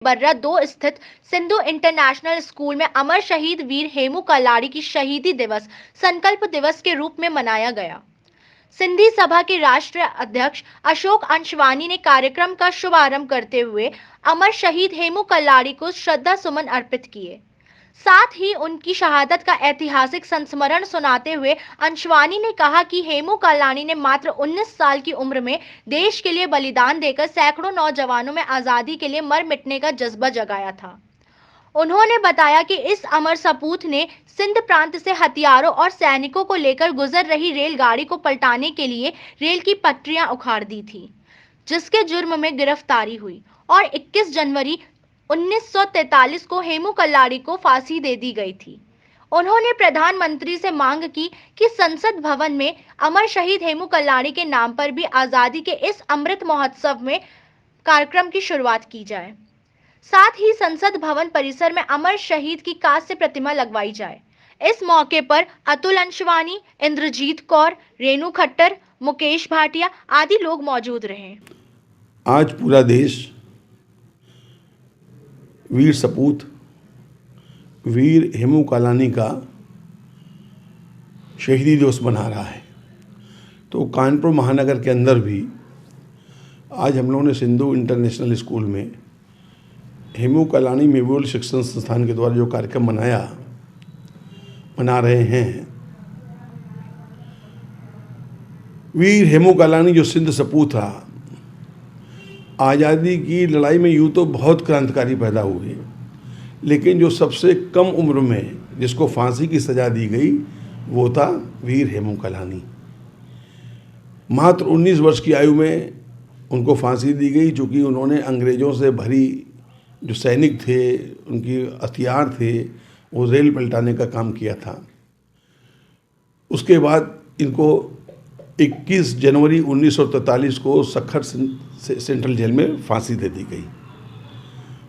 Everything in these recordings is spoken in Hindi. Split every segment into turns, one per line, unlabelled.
बर्रा 2 स्थित सिंधु इंटरनेशनल स्कूल में अमर शहीद वीर हेमू कल्लाड़ी की शहीदी दिवस संकल्प दिवस के रूप में मनाया गया। सिंधी सभा के राष्ट्रीय अध्यक्ष अशोक अंशवानी ने कार्यक्रम का शुभारंभ करते हुए अमर शहीद हेमू कल्लाड़ी को श्रद्धा सुमन अर्पित किए। साथ ही उनकी शहादत का ऐतिहासिक संस्मरण सुनाते हुए अंशवानी ने कहा कि हेमू कल्लाणी ने मात्र 19 साल की उम्र में देश के लिए बलिदान देकर सैकड़ों नौजवानों में आजादी के लिए मर मिटने का जज्बा जगाया था। उन्होंने बताया कि इस अमर सपूत ने सिंध प्रांत से हथियारों और सैनिकों को लेकर गुजर रही रेलगाड़ी को पलटाने के लिए रेल की पटरियां उखाड़ दी थी, जिसके जुर्म में गिरफ्तारी हुई और 21 जनवरी 1943 को हेमू कल्लाड़ी को फांसी दे दी गई थी। उन्होंने प्रधानमंत्री से मांग की कि संसद भवन में अमर शहीद हेमू कल्लाड़ी के नाम पर भी आजादी के इस अमृत महोत्सव में कार्यक्रम की शुरुआत की जाए। साथ ही संसद भवन परिसर में अमर शहीद की कांस्य प्रतिमा लगवाई जाए। इस मौके पर अतुल अंशवानी, इंद्रजीत कौर, रेणु खट्टर, मुकेश भाटिया आदि लोग मौजूद रहे।
आज पूरा देश वीर सपूत वीर हेमू कल्लाणी का शहीदी दिवस मना रहा है। तो कानपुर महानगर के अंदर भी आज हम लोगों ने सिंधु इंटरनेशनल स्कूल में हेमू कल्लाणी मेमोरियल शिक्षण संस्थान के द्वारा जो कार्यक्रम मना रहे हैं। वीर हेमू कल्लाणी जो सिंध सपूत था, आज़ादी की लड़ाई में यूँ तो बहुत क्रांतिकारी पैदा हुए, लेकिन जो सबसे कम उम्र में जिसको फांसी की सज़ा दी गई वो था वीर हेमू कल्लाणी। मात्र 19 वर्ष की आयु में उनको फांसी दी गई, चूँकि उन्होंने अंग्रेज़ों से भरी जो सैनिक थे, उनकी हथियार थे, वो रेल पलटाने का काम किया था। उसके बाद इनको 21 जनवरी 1943 को सखर सेंट्रल जेल में फांसी दे दी गई।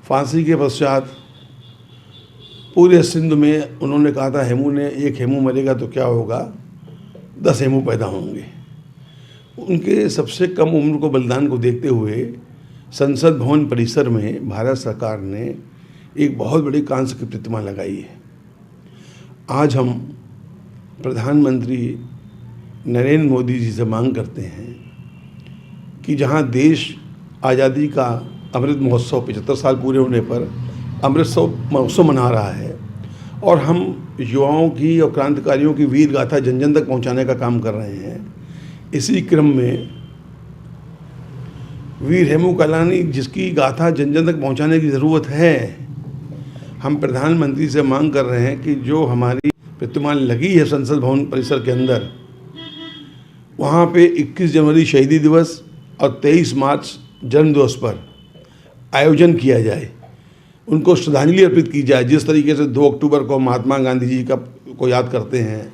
फांसी के पश्चात पूरे सिंध में उन्होंने कहा था, हेमू ने, एक हेमू मरेगा तो क्या होगा, 10 हेमू पैदा होंगे। उनके सबसे कम उम्र को बलिदान को देखते हुए संसद भवन परिसर में भारत सरकार ने एक बहुत बड़ी कांस्य की प्रतिमा लगाई है। आज हम प्रधानमंत्री नरेंद्र मोदी जी से मांग करते हैं कि जहां देश आज़ादी का अमृत महोत्सव 75 साल पूरे होने पर अमृत महोत्सव मना रहा है और हम युवाओं की और क्रांतिकारियों की वीर गाथा जन जन तक पहुँचाने का काम कर रहे हैं, इसी क्रम में वीर हेमू कल्लाणी जिसकी गाथा जन जन तक पहुँचाने की ज़रूरत है, हम प्रधानमंत्री से मांग कर रहे हैं कि जो हमारी प्रतिमा लगी है संसद भवन परिसर के अंदर, वहाँ पे 21 जनवरी शहीदी दिवस और 23 मार्च जन्म दिवस पर आयोजन किया जाए, उनको श्रद्धांजलि अर्पित की जाए। जिस तरीके से 2 अक्टूबर को महात्मा गांधी जी को याद करते हैं,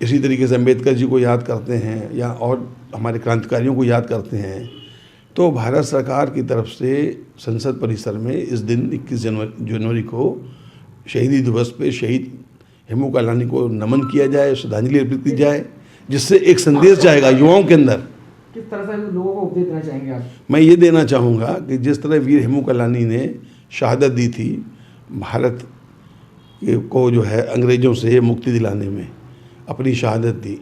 इसी तरीके से अम्बेडकर जी को याद करते हैं या और हमारे क्रांतिकारियों को याद करते हैं, तो भारत सरकार की तरफ से संसद परिसर में इस दिन 21 जनवरी को शहीदी दिवस पे शहीद हेमू कल्लाणी को नमन किया जाए, श्रद्धांजलि अर्पित की जाए, जिससे एक संदेश जाएगा युवाओं के अंदर।
किस तरह से लोगों को उपदेश देना चाहेंगे आप?
मैं ये देना चाहूँगा कि जिस तरह वीर हेमू कल्लाणी ने शहादत दी थी भारत को जो है अंग्रेज़ों से मुक्ति दिलाने में अपनी शहादत दी,